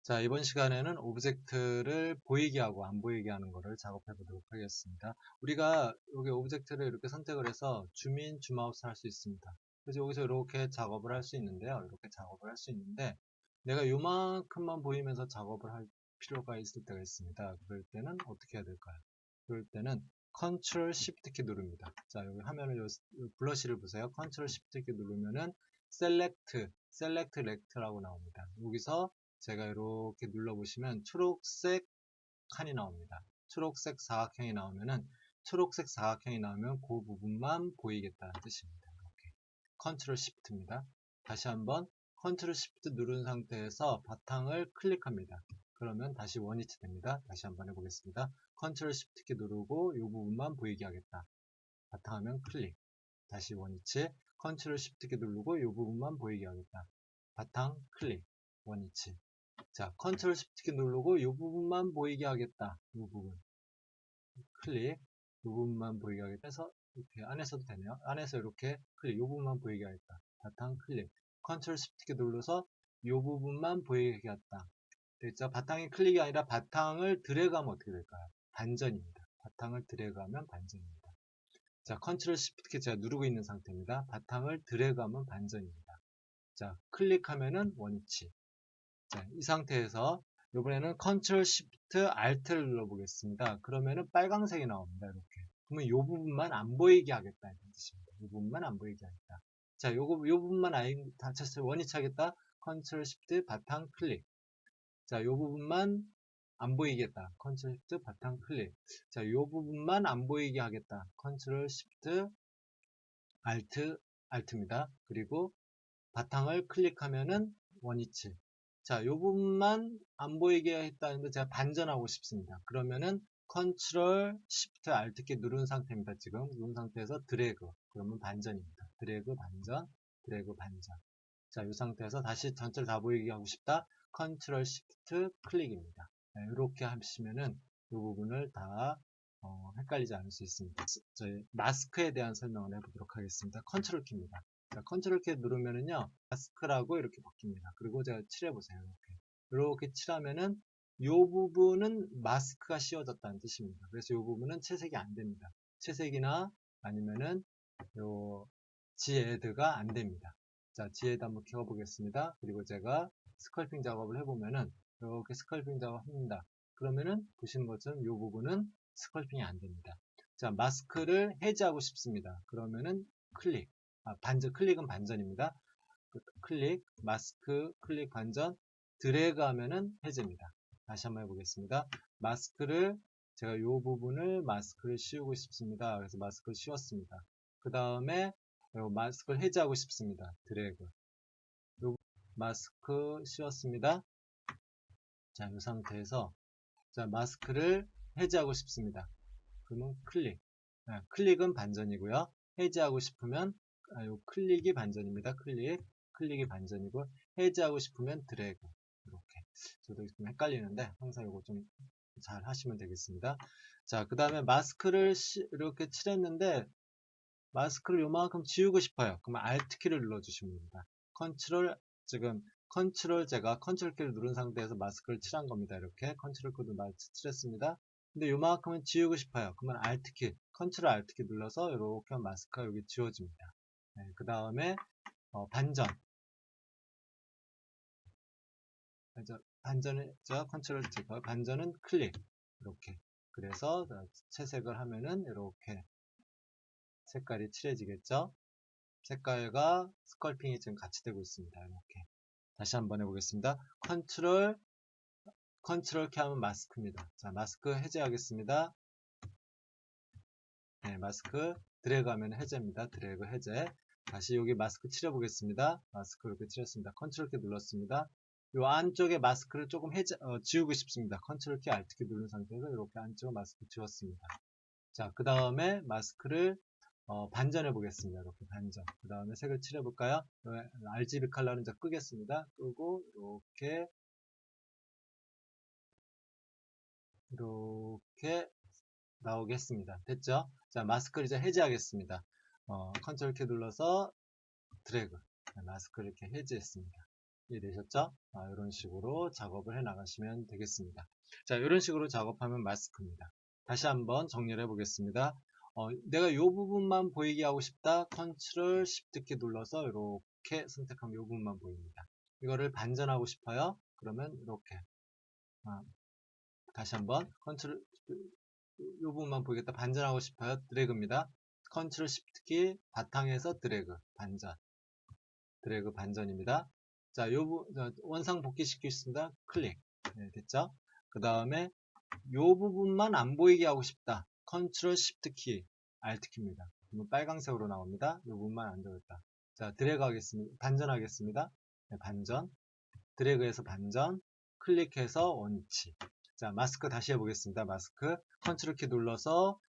자, 이번 시간에는 오브젝트를 보이게 하고 안 보이게 하는 것을 작업해 보도록 하겠습니다. 우리가 여기 오브젝트를 이렇게 선택을 해서 줌인, 줌아웃을 할 수 있습니다. 그래서 여기서 이렇게 작업을 할 수 있는데요. 이렇게 작업을 할 수 있는데 내가 요만큼만 보이면서 작업을 할 필요가 있을 때가 있습니다. 그럴 때는 어떻게 해야 될까요? 그럴 때는 Ctrl Shift 키 누릅니다. 자, 여기 화면을 요 블러시를 보세요. Ctrl Shift 키 누르면은 Select Rect라고 나옵니다. 여기서 제가 이렇게 눌러보시면 초록색 칸이 나옵니다. 초록색 사각형이 나오면은 초록색 사각형이 나오면 그 부분만 보이겠다는 뜻입니다. 이렇게 컨트롤 시프트입니다. 다시 한번 컨트롤 시프트 누른 상태에서 바탕을 클릭합니다. 그러면 다시 원위치 됩니다. 다시 한번 해보겠습니다. 컨트롤 시프트 키 누르고 이 부분만 보이게 하겠다. 바탕화면 클릭. 다시 원위치. 컨트롤 시프트 키 누르고 이 부분만 보이게 하겠다. 바탕 클릭. 원위치. 자, 컨트롤 시프트 키 누르고 이 부분만 보이게 하겠다. 이 부분. 클릭. 이 부분만 보이게 하겠다 해서 이렇게 안에서도 되네요. 안에서 이렇게 클릭. 이 부분만 보이게 하겠다. 바탕 클릭. 컨트롤 시프트 키 눌러서 이 부분만 보이게 하겠다. 됐죠? 바탕이 클릭이 아니라 바탕을 드래그하면 어떻게 될까요? 반전입니다. 바탕을 드래그하면 반전입니다. 자, 컨트롤 시프트 키 제가 누르고 있는 상태입니다. 바탕을 드래그하면 반전입니다. 자, 클릭하면은 원위치. 자, 이 상태에서 이번에는 Ctrl Shift Alt를 눌러보겠습니다. 그러면은 빨강색이 나옵니다. 이렇게. 그러면 이 부분만 안 보이게 하겠다. 이런 뜻입니다. 이 부분만 안 보이게 하겠다. 자, 요 부분만 다 쳤어요. 원위치 하겠다. Ctrl Shift 바탕 클릭. 자, 이 부분만 안 보이겠다. Ctrl Shift 바탕 클릭. 자, 이 부분만 안 보이게 하겠다. Ctrl Shift Alt입니다. 그리고 바탕을 클릭하면은 원위치. 자, 이 부분만 안 보이게 했다는데 제가 반전하고 싶습니다. 그러면은 컨트롤 시프트 알트 키 누른 상태입니다. 지금 누른 상태에서 드래그. 그러면 반전입니다. 드래그 반전, 드래그 반전. 자, 이 상태에서 다시 전체를 다 보이게 하고 싶다. 컨트롤 시프트 클릭입니다. 네, 이렇게 하시면은 이 부분을 다 헷갈리지 않을 수 있습니다. 저희 마스크에 대한 설명을 해보도록 하겠습니다. 컨트롤 키입니다. 자, 컨트롤 키 누르면은요, 마스크라고 이렇게 바뀝니다. 그리고 제가 칠해보세요. 이렇게 칠하면은 이 부분은 마스크가 씌워졌다는 뜻입니다. 그래서 이 부분은 채색이 안 됩니다. 채색이나 아니면은 요 지에드가 안 됩니다. 자, 지에드 한번 켜보겠습니다. 그리고 제가 스컬핑 작업을 해보면은 이렇게 스컬핑 작업합니다. 그러면은 보시는 것처럼 이 부분은 스컬핑이 안 됩니다. 자, 마스크를 해제하고 싶습니다. 그러면은 클릭. 클릭은 반전입니다. 클릭, 마스크, 클릭 반전, 드래그 하면은 해제입니다. 다시 한번 해보겠습니다. 마스크를, 제가 이 부분을 마스크를 씌우고 싶습니다. 그래서 마스크를 씌웠습니다. 그 다음에 마스크를 해제하고 싶습니다. 드래그. 요 마스크 씌웠습니다. 자, 이 상태에서, 자, 마스크를 해제하고 싶습니다. 그러면 클릭. 네, 클릭은 반전이고요. 해제하고 싶으면 요 클릭이 반전입니다. 클릭이 반전이고 해제하고 싶으면 드래그. 이렇게. 저도 좀 헷갈리는데 항상 이거 좀 잘 하시면 되겠습니다. 자, 그 다음에 마스크를 이렇게 칠했는데 마스크를 요만큼 지우고 싶어요. 그러면 Alt 키를 눌러주시면 됩니다. 제가 컨트롤 키를 누른 상태에서 마스크를 칠한 겁니다. 이렇게 컨트롤 키도 칠했습니다. 근데 요만큼은 지우고 싶어요. 그러면 Alt 키, 컨트롤 Alt 키 눌러서 이렇게 하면 마스크가 여기 지워집니다. 네, 그 다음에 반전. 반전은 컨트롤 제거, 반전은 클릭. 이렇게. 그래서 채색을 하면은 이렇게 색깔이 칠해지겠죠. 색깔과 스컬핑이 지금 같이 되고 있습니다. 이렇게. 다시 한번 해보겠습니다. 컨트롤 키 하면 마스크입니다. 자, 마스크 해제하겠습니다. 네, 마스크 드래그 하면 해제입니다. 드래그 해제. 다시 여기 마스크 칠해보겠습니다. 마스크 이렇게 칠했습니다. 컨트롤 키 눌렀습니다. 이 안쪽에 마스크를 조금 지우고 싶습니다. 컨트롤 키 Alt 키 누른 상태에서 이렇게 안쪽 마스크 지웠습니다. 자, 그 다음에 마스크를 반전해 보겠습니다. 이렇게 반전. 그 다음에 색을 칠해 볼까요? RGB 컬러는 이제 끄겠습니다. 끄고 이렇게 나오겠습니다. 됐죠? 자, 마스크를 이제 해제하겠습니다. 컨트롤 키 눌러서 드래그. 마스크를 이렇게 해제했습니다. 이해되셨죠? 이런 식으로 작업을 해 나가시면 되겠습니다. 자, 이런 식으로 작업하면 마스크입니다. 다시 한번 정리를 해 보겠습니다. 내가 이 부분만 보이게 하고 싶다. 컨트롤 Shift 키 눌러서 이렇게 선택하면 이 부분만 보입니다. 이거를 반전하고 싶어요. 그러면 이렇게 다시 한번 컨트롤 이 부분만 보이겠다. 반전하고 싶어요. 드래그입니다. 컨트롤 Shift 키 바탕에서 드래그 반전, 드래그 반전입니다. 자, 원상 복귀시키고 있습니다. 클릭. 네, 됐죠? 그 다음에 이 부분만 안 보이게 하고 싶다. 컨트롤 Shift 키, Alt 키입니다. 그러면 빨강색으로 나옵니다. 이 부분만 안 되겠다. 자, 드래그 하겠습니다. 반전하겠습니다. 네, 반전. 드래그해서 반전. 클릭해서 원위치. 자, 마스크 다시 해보겠습니다. 마스크. 컨트롤 키 눌러서,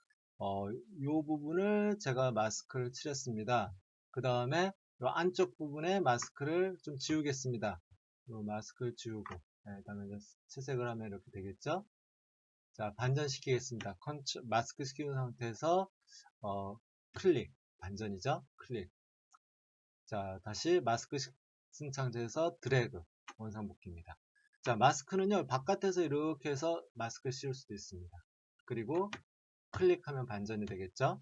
이 부분을 제가 마스크를 칠했습니다. 그 다음에 이 안쪽 부분에 마스크를 좀 지우겠습니다. 이 마스크를 지우고, 네, 그다음에 채색을 하면 이렇게 되겠죠? 자, 반전시키겠습니다. 마스크 시키는 상태에서 클릭, 반전이죠? 클릭. 자, 다시 마스크 쓴 상태에서 드래그, 원상복귀입니다. 자, 마스크는요, 바깥에서 이렇게 해서 마스크를 씌울 수도 있습니다. 그리고 클릭하면 반전이 되겠죠?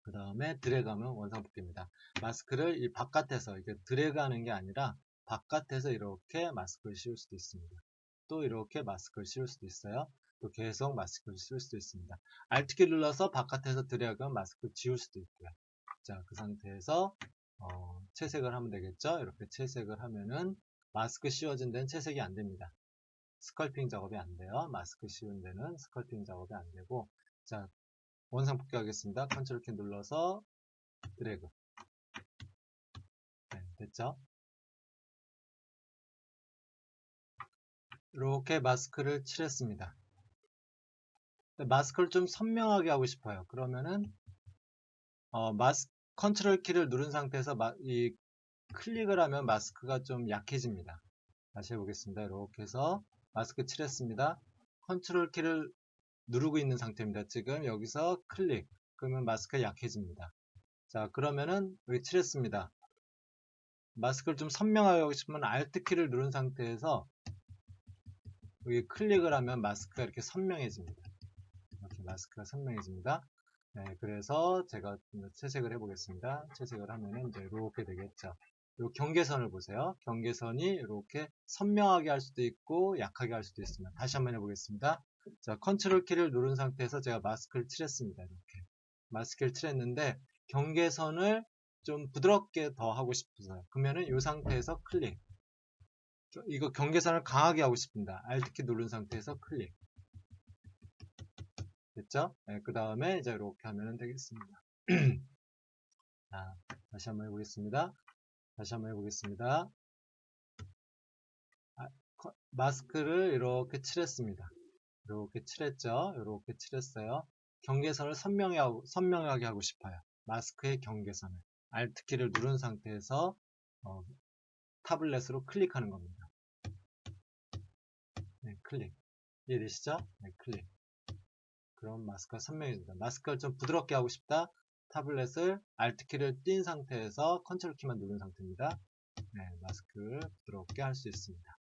그 다음에 드래그하면 원상복귀입니다. 마스크를 이 바깥에서 이렇게 드래그하는 게 아니라 바깥에서 이렇게 마스크를 씌울 수도 있습니다. 또 이렇게 마스크를 씌울 수도 있어요. 또 계속 마스크를 씌울 수도 있습니다. Alt키 눌러서 바깥에서 드래그하면 마스크를 지울 수도 있고요. 자, 그 상태에서 채색을 하면 되겠죠. 이렇게 채색을 하면은 마스크 씌워진 데는 채색이 안 됩니다. 스컬핑 작업이 안 돼요. 마스크 씌운 데는 스컬핑 작업이 안 되고. 자, 원상 복귀하겠습니다. 컨트롤 키 눌러서 드래그. 네, 됐죠? 이렇게 마스크를 칠했습니다. 마스크를 좀 선명하게 하고 싶어요. 그러면은 컨트롤 키를 누른 상태에서 이 클릭을 하면 마스크가 좀 약해집니다. 다시 해보겠습니다. 이렇게 해서 마스크 칠했습니다. 컨트롤 키를 누르고 있는 상태입니다. 지금 여기서 클릭, 그러면 마스크가 약해집니다. 자, 그러면은 여기 칠했습니다. 마스크를 좀 선명하게 하고 싶으면 Alt 키를 누른 상태에서 여기 클릭을 하면 마스크가 이렇게 선명해집니다. 이렇게 마스크가 선명해집니다. 네, 그래서 제가 채색을 해보겠습니다. 채색을 하면은 이제 이렇게 되겠죠. 이 경계선을 보세요. 경계선이 이렇게 선명하게 할 수도 있고 약하게 할 수도 있습니다. 다시 한번 해보겠습니다. 자, 컨트롤 키를 누른 상태에서 제가 마스크를 칠했습니다. 이렇게 마스크를 칠했는데 경계선을 좀 부드럽게 더 하고 싶어서요. 그러면은 이 상태에서 클릭. 이거 경계선을 강하게 하고 싶습니다. Alt 키 누른 상태에서 클릭. 됐죠? 네, 그 다음에 이제 이렇게 하면 되겠습니다. 자, 다시 한번 해보겠습니다. 다시 한번 해보겠습니다. 마스크를 이렇게 칠했습니다. 이렇게 칠했죠? 이렇게 칠했어요. 경계선을 선명하게 하고 싶어요. 마스크의 경계선을. Alt키를 누른 상태에서 타블렛으로 클릭하는 겁니다. 네, 클릭. 이해되시죠? 네, 클릭. 그럼 마스크가 선명해집니다. 마스크를 좀 부드럽게 하고 싶다. 타블렛을 Alt키를 띈 상태에서 컨트롤 키만 누른 상태입니다. 네, 마스크를 부드럽게 할 수 있습니다.